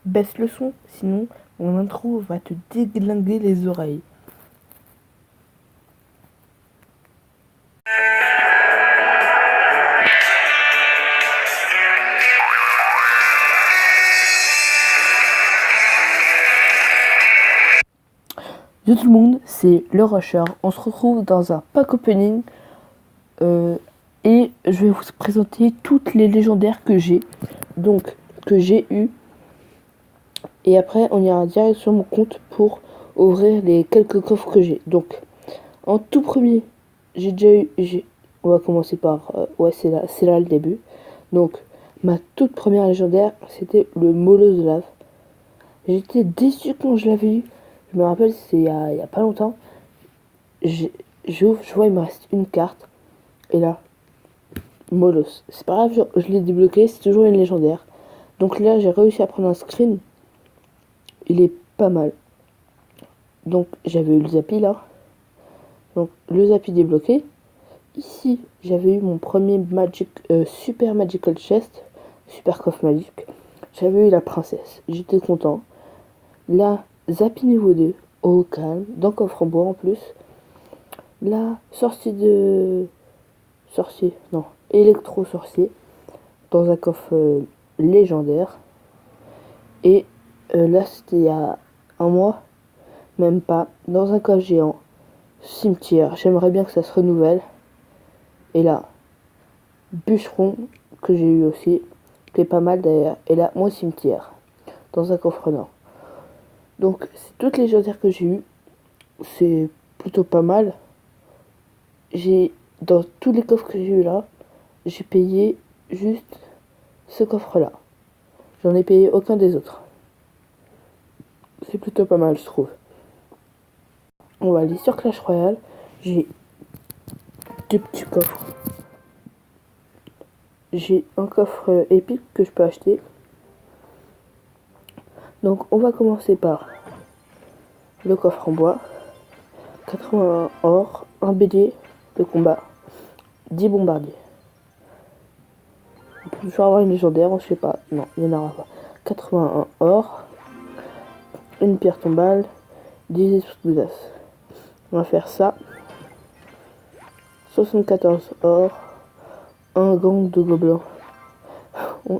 Baisse le son, sinon mon intro va te déglinguer les oreilles. Yo tout le monde, c'est le Rusher. On se retrouve dans un pack opening et je vais vous présenter toutes les légendaires que j'ai. Donc, que j'ai eu. Et après, on ira direct sur mon compte pour ouvrir les quelques coffres que j'ai. Donc, en tout premier, j'ai déjà eu. On va commencer par. Ouais, c'est là le début. Donc, ma toute première légendaire, c'était le Molosse de lave. J'étais déçu quand je l'avais eu. Je me rappelle, c'est il y a pas longtemps. J'ouvre, je vois, il me reste une carte. Et là, Molosse. C'est pas grave, je l'ai débloqué, c'est toujours une légendaire. Donc là, j'ai réussi à prendre un screen. Il est pas mal. Donc, j'avais eu le Zappy là. Donc, le Zappy débloqué. Ici, j'avais eu mon premier Super Magical Chest. Super coffre magique. J'avais eu la princesse. J'étais content. Là, Zappy niveau 2. Au calme. Dans coffre en bois en plus. Là, sorcier, non, électro-sorcier, dans un coffre légendaire. Et là, c'était il y a un mois, même pas, dans un coffre géant, cimetière. J'aimerais bien que ça se renouvelle. Et là, bûcheron, que j'ai eu aussi, qui est pas mal d'ailleurs. Et là, moi, cimetière, dans un coffre nord. Donc, c'est toutes les légendaires que j'ai eues. C'est plutôt pas mal. Dans tous les coffres que j'ai eu là, j'ai payé juste ce coffre-là. J'en ai payé aucun des autres. C'est plutôt pas mal, je trouve. On va aller sur Clash Royale. J'ai deux petits coffres. J'ai un coffre épique que je peux acheter. Donc on va commencer par le coffre en bois. 81 or, un bélier de combat, 10 bombardiers. On peut toujours avoir une légendaire, on ne sait pas. Non, il n'y en aura pas. 81 or, une pierre tombale, 10 esprits de glace. On va faire ça. 74 or, un gang de gobelins,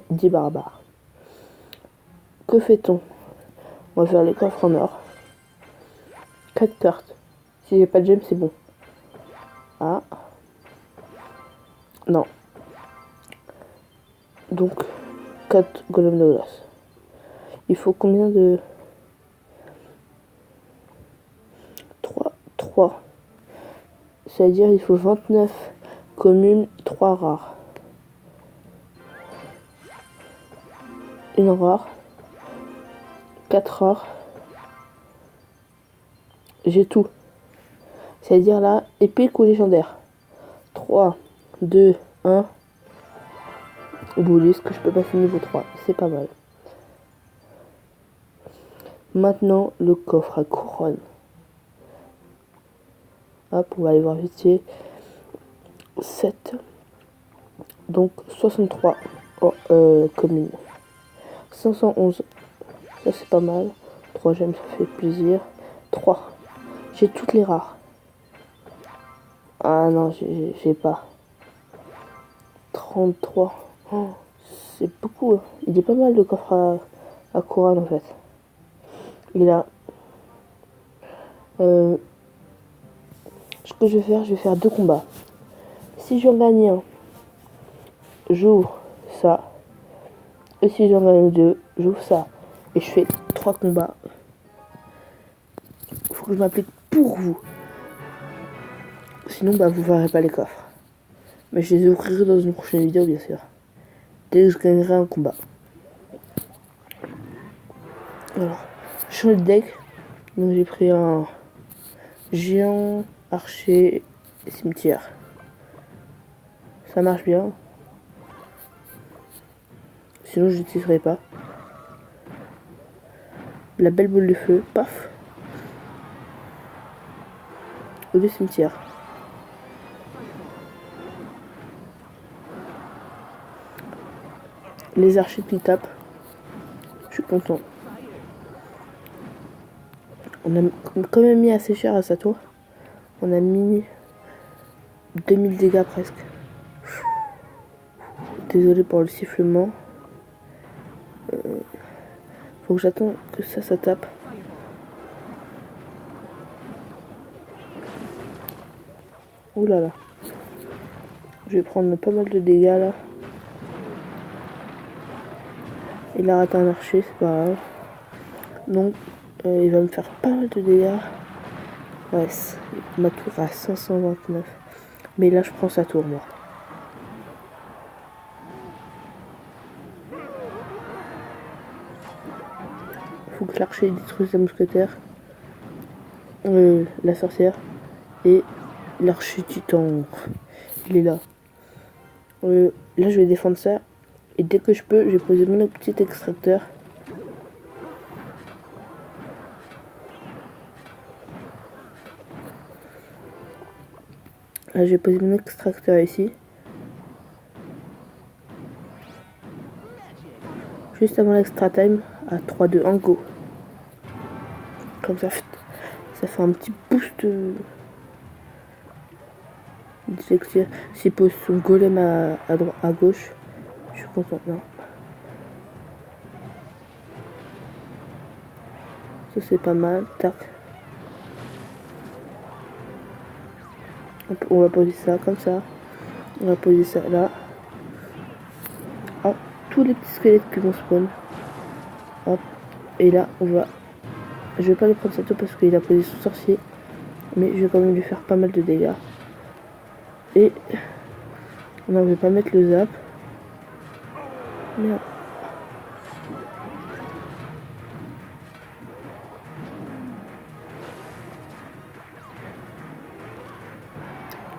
10 barbares. Que fait-on? On va faire les coffres en or. 4 cartes. Si j'ai pas de gemme, c'est bon. Ah. Non. Donc, 4 golems de glace. Il faut combien de... 3. C'est-à-dire il faut 29 communes, 3 rares. Une rare. 4 rares. J'ai tout. C'est-à-dire là, épique ou légendaire. 3, 2, 1. Boulis, que je peux passer niveau 3. C'est pas mal. Maintenant, le coffre à couronne. Hop, on va aller voir vite fait. 7. Donc 63 communes. 511. Ça c'est pas mal. 3 gemmes, ça fait plaisir. 3. J'ai toutes les rares. Ah non, j'ai pas. 33. Oh, c'est beaucoup. Il est pas mal le coffre à couronne en fait. Il a... ce que je vais faire 2 combats. Si j'en gagne un, j'ouvre ça. Et si j'en gagne 2, j'ouvre ça. Et je fais 3 combats. Faut que je m'applique pour vous. Sinon, bah, vous verrez pas les coffres. Mais je les ouvrirai dans une prochaine vidéo, bien sûr. Dès que je gagnerai un combat. Alors, je change de deck. Donc j'ai pris un géant, archer et cimetière. Ça marche bien. Sinon, je n'utiliserai pas. La belle boule de feu, paf. Ou le cimetière. Les archers qui tapent. Je suis content. On a quand même mis assez cher à sa tour. On a mis 2000 dégâts presque. Désolé pour le sifflement. Faut que j'attende que ça tape. Ouh là là. Je vais prendre pas mal de dégâts là. Il a raté un archer, c'est pas grave. Donc il va me faire pas mal de dégâts. Ouais, ma tour à 529. Mais là je prends sa tour moi. Faut que l'archer détruise la mousquetaire. La sorcière. Et l'archer titan. Il est là. Là je vais défendre ça. Et dès que je peux, je vais poser mon petit extracteur. Là, je vais poser mon extracteur ici. Juste avant l'extra time, à 3, 2, 1, go. Comme ça fait un petit boost d'élixir. S'il pose son golem à gauche, je suis content. Non. Ça c'est pas mal. Tac. On va poser ça comme ça. On va poser ça là. Hop. Tous les petits squelettes qui vont spawn. Hop. Et là, on va... Je vais pas lui prendre sa tour parce qu'il a posé son sorcier. Mais je vais quand même lui faire pas mal de dégâts. Et... on ne va pas mettre le zap. Merde.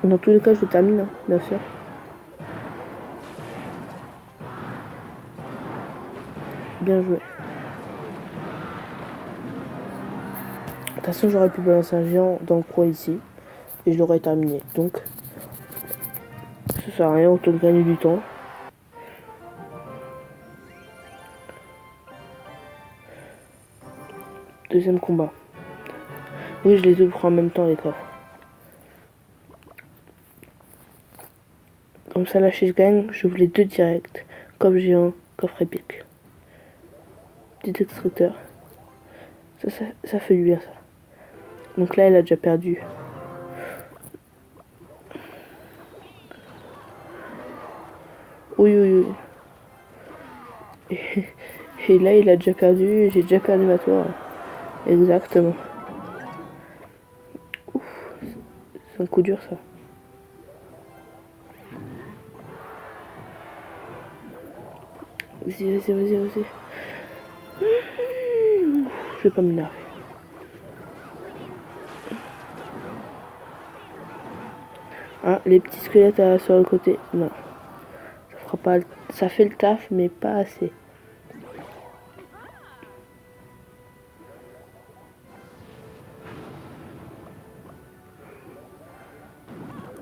Dans tous les cas, je termine, hein, bien sûr. Bien joué. De toute façon, j'aurais pu balancer un géant dans le coin ici. Et je l'aurais terminé. Donc, ça sert à rien, autant de gagner du temps. Deuxième combat. Oui, je les ouvre en même temps, les coffres. Comme ça, là, si je gagne, j'ouvre les deux directs. Comme j'ai un coffre épique. Petit extracteur. Ça fait du bien, ça. Donc là, elle a déjà perdu. Oui, oui, oui. Et là, il a déjà perdu. J'ai déjà perdu ma tour. Exactement. Ouf. C'est un coup dur, ça. Vas-y, vas-y, vas-y, vas-y. Je vais pas m'énerver. Ah, les petits squelettes sur le côté. Non. Ça fera pas... Ça fait le taf, mais pas assez.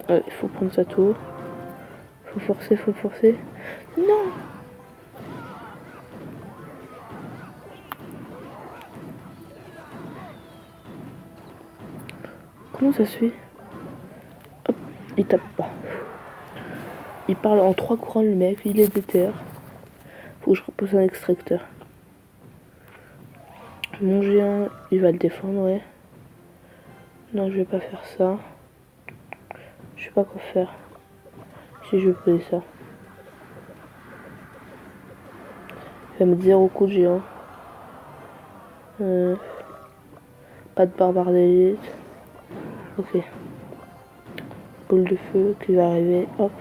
Il faut prendre sa tour. Faut forcer, faut forcer. Non! Comment ça se fait? Hop, il tape pas. Il parle en 3 courants le mec, il est déter. Faut que je repose un extracteur. Mon géant, il va le défendre, ouais. Non, je vais pas faire ça. Je sais pas quoi faire. Si je vais poser ça. Il va mettre 0 coup de géant. Pas de barbare d'élite. Ok. Boule de feu qui va arriver. Hop.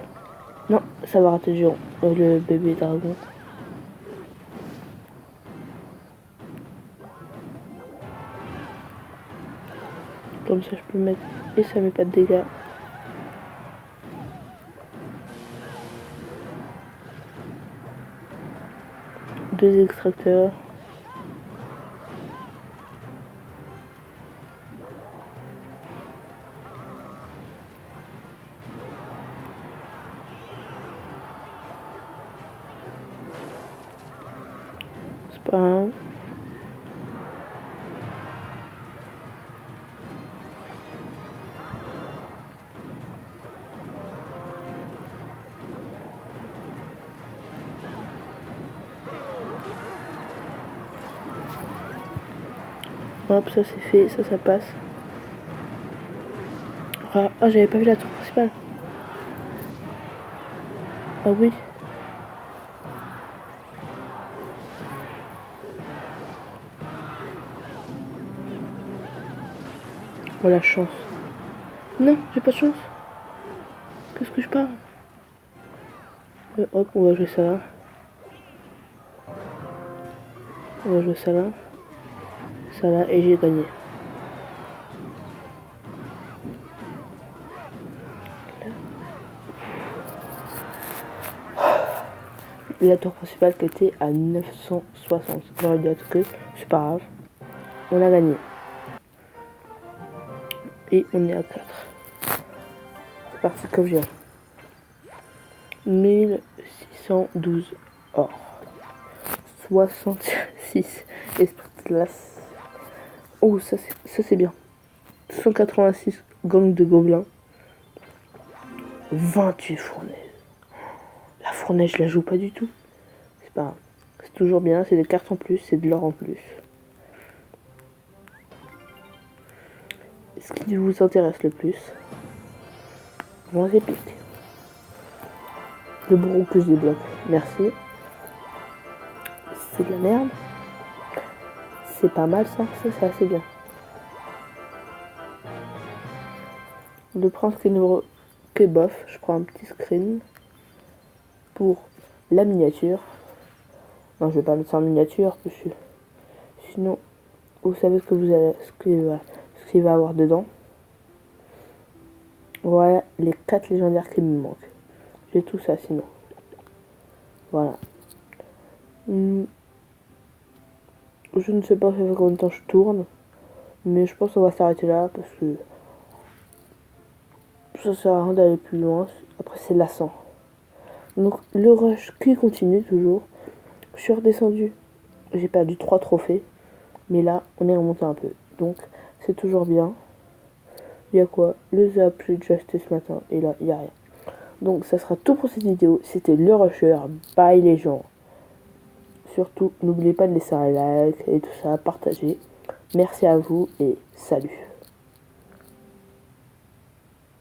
Non, ça va rater le géant. Le bébé dragon. Comme ça, je peux mettre... Et ça met pas de dégâts. Deux extracteurs. C'est pas grave. Hop, ça c'est fait, ça passe. Ah, j'avais pas vu la tour principale. Ah oui. Oh la chance. Non, j'ai pas de chance. Qu'est-ce que je parle? Hop, on va jouer ça là. On va jouer ça là, et j'ai gagné. La tour principale qui était à 960. J'aurais dû être que c'est pas grave. On a gagné. Et on est à 4. C'est parti comme je viens. 1612 or. 66 esprit de glace. Oh, ça c'est bien. 186 gangs de gobelins. 28 fournaises. La fournaise, je la joue pas du tout. C'est pas grave. C'est toujours bien, c'est des cartes en plus, c'est de l'or en plus. Ce qui vous intéresse le plus, vont répliquer. Le bourreau que je débloque, merci. C'est de la merde. C'est pas mal ça, c'est assez bien. Le prince que bof, je prends un petit screen pour la miniature. Non, je vais pas mettre ça en miniature parce que sinon vous savez ce que vous allez, ce qu'il va avoir dedans. Voilà les 4 légendaires qui me manquent. J'ai tout ça sinon. Voilà. Je ne sais pas ça fait combien de temps je tourne, mais je pense qu'on va s'arrêter là parce que ça sert à rien d'aller plus loin. Après c'est lassant. Donc le rush qui continue toujours. Je suis redescendu. J'ai perdu 3 trophées. Mais là, on est remonté un peu. Donc, c'est toujours bien. Il y a quoi? Le zap, j'ai déjà acheté ce matin. Et là, il n'y a rien. Donc, ça sera tout pour cette vidéo. C'était le rusher. Bye les gens. Surtout, n'oubliez pas de laisser un like et tout ça, partager. Merci à vous et salut.